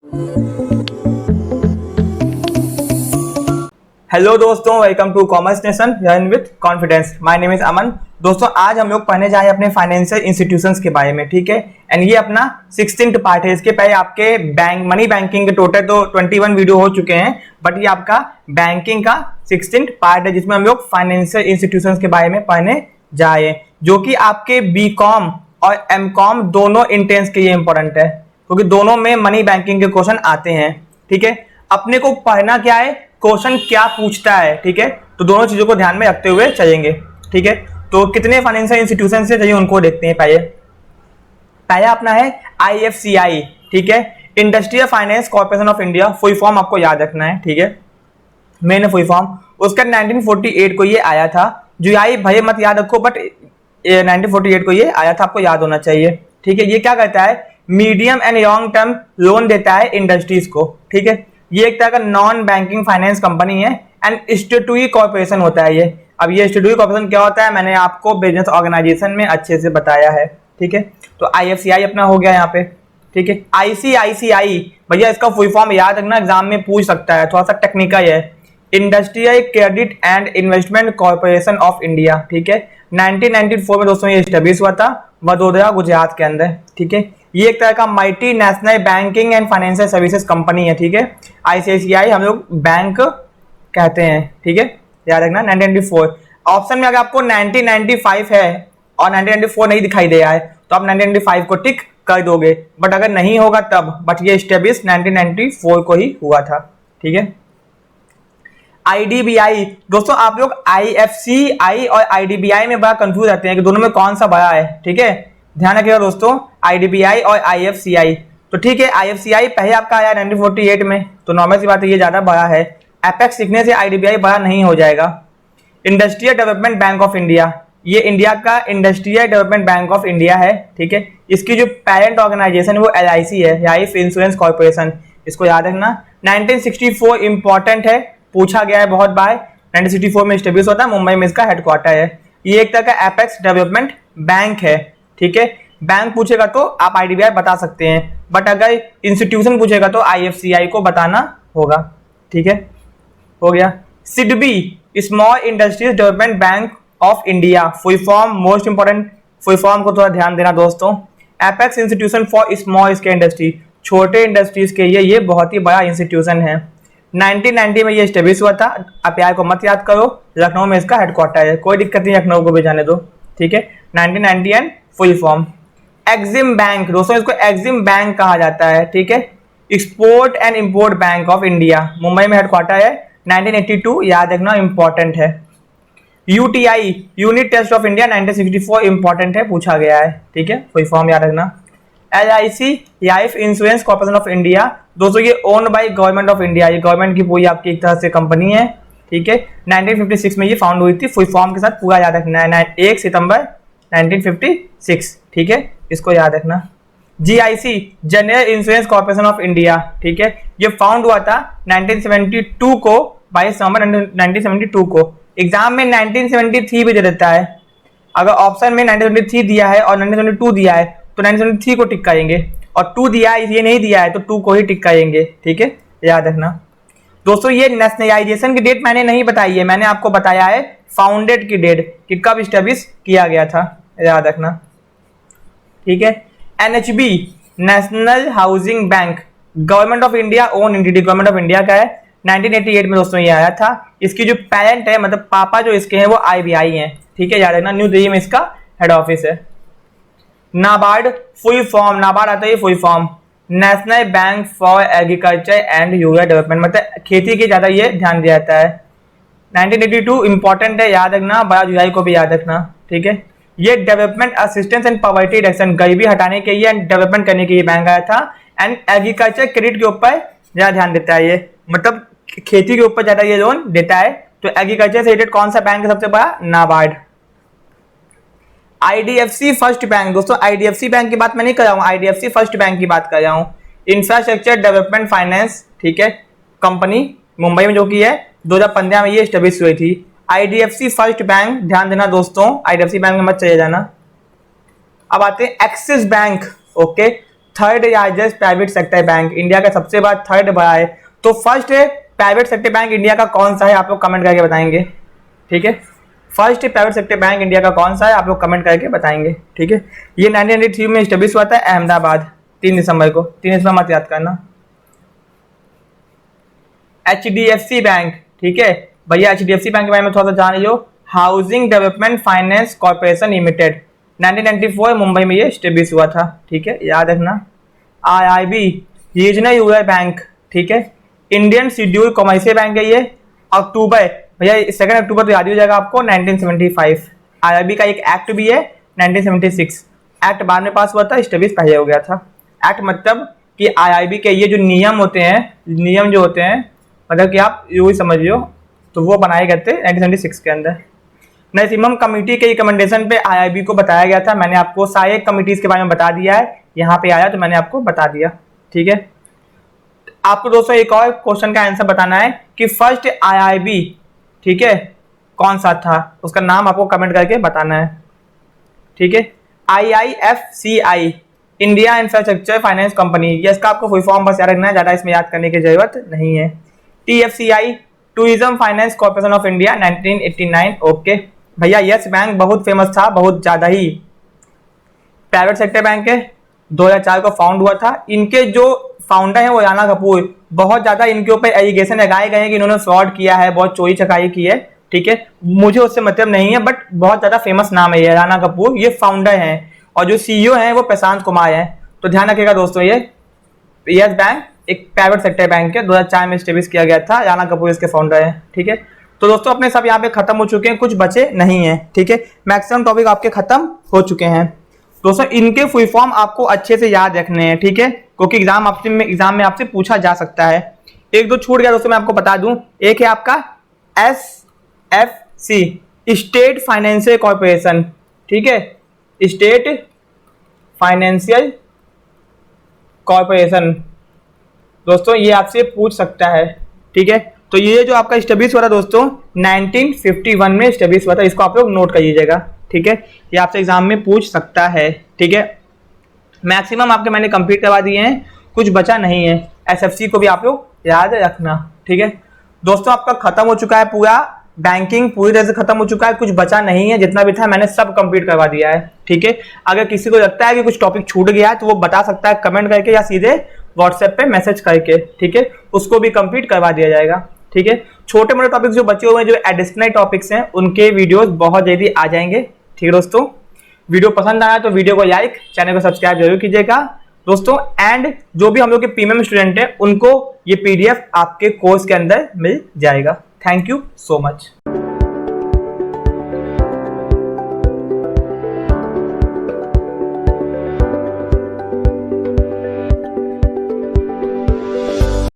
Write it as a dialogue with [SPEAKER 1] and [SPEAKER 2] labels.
[SPEAKER 1] Hello दोस्तों, welcome to commerce nation learn with confidence. My name is Aman. दोस्तों आज हम लोग पढ़ने जा रहे हैं अपने फाइनेंशियल इंस्टीट्यूशंस के बारे में, ठीक है। एंड ये अपना 16th पार्ट है। इसके पहले आपके मनी बैंकिंग के टोटल तो 21 वीडियो हो चुके हैं, बट ये आपका बैंकिंग का 16th पार्ट है जिसमें हम लोग फाइनेंशियल इंस्टीट्यूशंस के बारे में पढ़ने जा रहे हैं, जो कि आपके बीकॉम और एमकॉम दोनों इंट्रेंस के लिए इंपॉर्टेंट है, क्योंकि दोनों में मनी बैंकिंग के क्वेश्चन आते हैं, ठीक है। अपने को पढ़ना क्या है, क्वेश्चन क्या पूछता है, ठीक है। तो दोनों चीजों को ध्यान में रखते हुए चलेंगे, ठीक है। तो कितने फाइनेंशियल इंस्टीट्यूशन से चाहिए उनको देखते हैं। पहले अपना है IFCI, ठीक है, industrial finance corporation of India. Full form आपको याद रखना है, ठीक है, मेन फुल फॉर्म। उसका 1948 को ये आया था। जो आई भले मत याद रखो, बट 1948 को ये आया था, आपको याद होना चाहिए, ठीक है। ये क्या करता है, medium and long term loan देता है इंडस्ट्रीज को, ठीक है। ये एक तरह का नॉन बैंकिंग फाइनेंस कंपनी है एंड स्टेटूटरी कॉर्पोरेशन होता है ये। अब ये स्टेटूटरी कॉर्पोरेशन क्या होता है, मैंने आपको बिजनेस ऑर्गेनाइजेशन में अच्छे से बताया है, ठीक है। तो IFCI अपना हो गया यहाँ पे, ठीक है। ICICI भैया इसका फुल फॉर्म याद रखना, एग्जाम में पूछ सकता है, थोड़ा सा टेक्निकल है। Industrial credit and investment corporation of India, ठीक है। 1994 में दोस्तों ये स्टैब्लिश हुआ था वडोदरा, गुजरात के अंदर, ठीक है। ये एक तरह का multi national banking and financial services company है, ठीक है। ICICI हम लोग बैंक कहते हैं, ठीक है, याद रखना। 1994 ऑप्शन में अगर आपको 1995 है और 1994 नहीं दिखाई दे रहा है तो आप 1995 को टिक कर दोगे, बट अगर नहीं होगा तब। बट ये स्टैब्लिश 1994 को ही हुआ था, ठीक है। IDBI दोस्तों, आप लोग IFCI और IDBI में बड़ा कंफ्यूज रहते हैं कि दोनों में कौन सा बड़ा है, ठीक है। ध्यान रखिएगा दोस्तों, IDBI और IFCI। तो ठीक है, IFCI पहले आपका आया 1948 में, तो नॉर्मल सी बात है ये ज्यादा बड़ा है। एपेक्स सीखने से IDBI बड़ा नहीं हो जाएगा। Industrial development bank of India, ये इंडिया का industrial development bank of India है, ठीक है। इसकी जो पेरेंट ऑर्गेनाइजेशन है वो LIC है, लाइफ इंश्योरेंस कॉर्पोरेशन, इसको याद रखना। 1964 इंपॉर्टेंट है, पूछा गया है बहुत बार। 1964 में स्टेब्लिश होता है, मुंबई में इसका हेडक्वार्टर है। ये एक तरह का एपेक्स डेवलपमेंट बैंक है, ठीक है। बैंक पूछेगा तो आप IDBI बता सकते हैं, बट अगर इंस्टीट्यूशन पूछेगा तो IFCI को बताना होगा, ठीक है। हो गया। SIDBI small industries development bank of India, full form, most important full form को थोड़ा ध्यान देना दोस्तों। Apex institution for small scale industry, छोटे इंडस्ट्रीज के लिए ये बहुत ही बड़ा इंस्टीट्यूशन है। 1990 में ये स्टेब्लिश हुआ था। आप यार को मत याद करो, लखनऊ में इसका हेडक्वार्टर है, कोई दिक्कत नहीं, लखनऊ को भी जाने दो, ठीक है। 1990 and full form. Exim bank दोस्तों, इसको एक्सिम बैंक कहा जाता है, ठीक है। Export and import bank of India, Mumbai में हेडक्वार्टर है। 1982 याद रखना, इंपॉर्टेंट है। UTI unit trust of India 1964 important है, पूछा गया है, ठीक है, फुल फॉर्म याद रखना। LIC life insurance corporation of India दोस्तों, ये own by government of India, ये गवर्नमेंट की पूरी आपकी एक तरह से कंपनी है, ठीक है। 1956 में ये फाउंड हुई थी, फुल फॉर्म के साथ पूरा याद रखना है। 1 सितंबर 1956, ठीक है, इसको याद रखना। GIC general insurance corporation of India, ठीक है, ये फाउंड हुआ था 1972 को, 22 नवंबर 1972 को। एग्जाम में 1973 भी दे देता है। अगर ऑप्शन में 1973 दिया है और 1972 दिया है तो 1973 को टिक करेंगे, और 2 दिया है, ये नहीं दिया है तो 2 को ही टिक करेंगे, ठीक है, याद रखना दोस्तों। ये नेशनलाइजेशन की डेट मैंने नहीं बताई है, मैंने आपको बताया है फाउंडेड की डेट कि कब स्टैब्लिश किया गया था, याद रखना, ठीक है। NHB national housing bank government of India own entity, government of India का है। 1988 में दोस्तों ये आया था। इसकी जो पेरेंट है, मतलब पापा जो इसके हैं वो IBI हैं, ठीक है, याद रखना। न्यू दिल्ली में इसका हेड ऑफिस है। नाबार्ड फुल फॉर्म, नाबार्ड आता है full form, national bank for agriculture and rural development, मतलब खेती के ज्यादा ये ध्यान दिया जाता है। 1982 इंपॉर्टेंट है, याद रखना। 12 जुलाई को भी याद रखना, ठीक है। ये development assistance and poverty reduction, गरीबी हटाने के लिए एंड डेवलपमेंट करने के लिए बैंक आया था। एंड एग्रीकल्चर क्रेडिट के ऊपर ज्यादा ध्यान देता है ये, मतलब खेती के ऊपर ज्यादा ये लोन देता है। तो एग्रीकल्चर से रिलेटेड कौन सा बैंक है सबसे बड़ा, नाबार्ड। IDFC फर्स्ट बैंक दोस्तों, IDFC बैंक की बात मैं नहीं कर रहा हूँ, IDFC फर्स्ट बैंक की बात कर रहा हूँ। इंफ्रास्ट्रक्चर डेवलपमेंट फाइनेंस, ठीक है, कंपनी मुंबई में जो की है, 2015 में ये स्टेब्लिश हुई थी। IDFC फर्स्ट बैंक, ध्यान देना दोस्तों, IDFC बैंक में मत चले जाना। अब आते हैं axis bank, okay, third largest private sector bank, India का सबसे बड़ा थर्ड बड़ा है। तो first private sector bank India का कौन सा है, आप लोग कमेंट करके बताएंगे। ठीक है, first private sector bank India का कौन सा है, आप लोग कमेंट करके बताएंगे। ठीक है, ये 1993 में स्टेब्लिश हुआ था अहमदाबाद, 3 दिसंबर को। 3 दिसंबर मत याद करना। HDFC बैंक, ठीक है भैया, HDFC बैंक के बारे में थोड़ा सा जान लियो। Housing development finance corporation limited, 1994 Mumbai में ये स्टेब्लिश हुआ था। ठीक है, याद रखना। IIB रीजनल रूरल बैंक, ठीक है। इंडियन शेड्यूल कमर्शियल बैंक है ये। अक्टूबर भैया 2 अक्टूबर तो याद ही हो जाएगा आपको, 1975। IIB का एक एक्ट भी है 1976। एक्ट बाद में पास हुआ था, स्टेब्लिश पहले हो गया था। एक्ट मतलब कि IIB के ये जो नियम होते हैं, नियम जो होते हैं मतलब कि आप यूँ ही समझ लो, तो वो बनाए गए थे 1976 के अंदर। नैसिमम कमेटी के रिकमेंडेशन पे IIB को बताया गया था। मैंने आपको सारे कमिटीज के बारे में बता दिया है, यहाँ पे आया तो मैंने आपको बता दिया। ठीक है, आपको दोस्तों एक और क्वेश्चन का आंसर बताना है कि फर्स्ट IIB, ठीक है, कौन सा था, उसका नाम आपको कमेंट करके बताना है। ठीक है, IIFCI India infrastructure finance company, ये इसका आपको फुल फॉर्म बस याद रखना है, ज़्यादा इसमें याद करने की जरूरत नहीं है। TFCI tourism finance corporation of India, 1989। Okay भैया, यस बैंक बहुत फेमस था, बहुत ज़्यादा ही। प्राइवेट सेक्टर बैंक है, 2004 को फाउंड हुआ था। इनके जो फाउंडर हैं वो राणा कपूर, बहुत ज़्यादा इनके ऊपर एलिगेशन लगाए गए हैं कि इन्होंने फ्रॉड किया है, बहुत चोरी चकारी की है। ठीक है, मुझे उससे मतलब नहीं है, बट बहुत ज़्यादा फेमस नाम है ये राणा कपूर, ये फाउंडर हैं। और जो CEO हैं वो प्रशांत कुमार हैं। तो ध्यान रखिएगा दोस्तों, ये यस बैंक एक प्राइवेट सेक्टर बैंक है, 2004 में स्टेब्लिश किया गया था, राणा कपूर इसके फाउंडर हैं। ठीक है, तो दोस्तों अपने सब यहाँ पे खत्म हो चुके हैं, कुछ बचे नहीं है। ठीक है, मैक्सिमम टॉपिक आपके खत्म हो चुके हैं। दोस्तों इनके फुल फॉर्म आपको अच्छे से याद रखने हैं। ठीक है, क्योंकि एग्जाम में आपसे पूछा जा सकता है। एक दो छूट गया दोस्तों, मैं आपको बता दूं। एक है आपका SFC स्टेट फाइनेंशियल कॉर्पोरेशन, ठीक है, स्टेट फाइनेंशियल कॉर्पोरेशन दोस्तों, ये आपसे पूछ सकता है। ठीक है, तो ये जो आपका स्टेब्लिश हुआ था दोस्तों 1951 में स्टेब्लिश हुआ था, इसको आप लोग नोट कर लीजिएगा। ठीक है, ये आपसे एग्जाम में पूछ सकता है। ठीक है, मैक्सिमम आपके मैंने कंप्लीट करवा दिए हैं, कुछ बचा नहीं है। SFC को भी आप लोग याद रखना। ठीक है दोस्तों, आपका खत्म हो चुका है पूरा बैंकिंग, पूरी तरह से खत्म हो चुका है, कुछ बचा नहीं है, जितना भी था मैंने सब कंप्लीट करवा दिया है। ठीक है, अगर किसी को लगता है कि कुछ टॉपिक छूट गया है तो वो बता सकता है कमेंट करके या सीधे व्हाट्सएप पे मैसेज करके। ठीक है, उसको भी कंप्लीट करवा दिया जाएगा। ठीक है, छोटे मोटे टॉपिक्स जो बचे हुए हैं, जो एडिशनल टॉपिक्स हैं, उनके वीडियोस बहुत जल्दी आ जाएंगे। ठीक है दोस्तों, वीडियो पसंद आया तो वीडियो को लाइक, चैनल को सब्सक्राइब जरूर कीजिएगा दोस्तों। एंड जो भी हम लोग के प्रीमियम स्टूडेंट हैं उनको ये PDF आपके कोर्स के अंदर मिल जाएगा। Thank you so much.